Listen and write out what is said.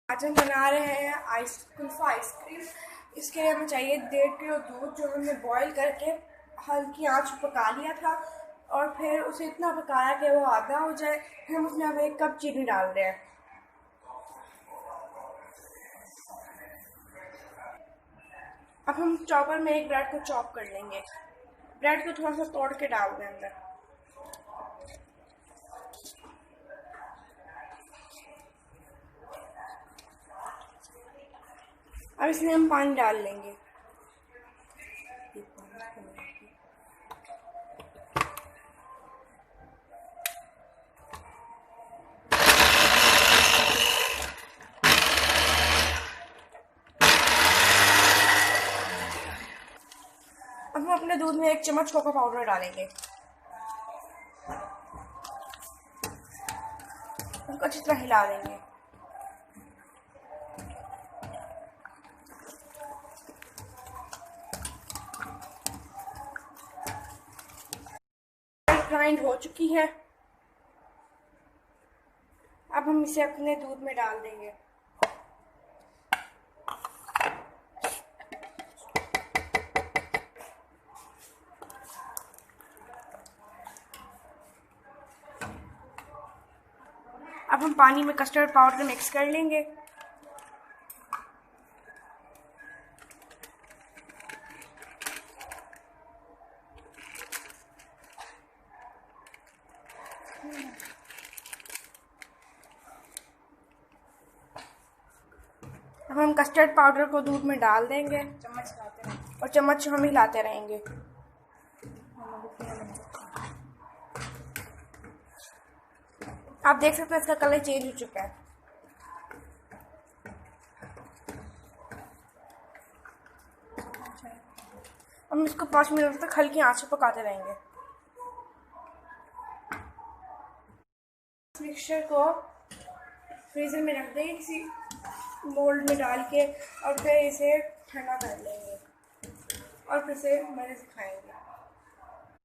आज हम बना रहे हैं कुल्फा आइसक्रीम। इसके लिए हमें चाहिए 1.5 किलो दूध, जो हमने बॉईल करके हल्की आंच पर पका लिया था और फिर उसे इतना पकाया कि वो आधा हो जाए। फिर हम उसमें अब 1 कप चीनी डाल रहे हैं। अब हम चॉपर में एक ब्रेड को चॉप कर लेंगे। ब्रेड को थोड़ा सा तोड़ के डाल दें अंदर। अब इसमें हम पानी डाल लेंगे। अब हम अपने दूध में 1 चम्मच कोको पाउडर डालेंगे। उसको अच्छी तरह हिला देंगे। ग्राइंड हो चुकी है। अब हम इसे अपने दूध में डाल देंगे। अब हम पानी में कस्टर्ड पाउडर मिक्स कर लेंगे। अब हम कस्टर्ड पाउडर को दूध में डाल देंगे और चम्मच हम हिलाते रहेंगे। आप देख सकते हैं इसका कलर चेंज हो चुका है। हम इसको 5 मिनट तक हल्की आंच पर पकाते रहेंगे। मिक्सचर को फ्रीजर में रख देंगे किसी मोल्ड में डाल के और फिर इसे ठंडा कर लेंगे और फिर से मज़े से खाएंगे।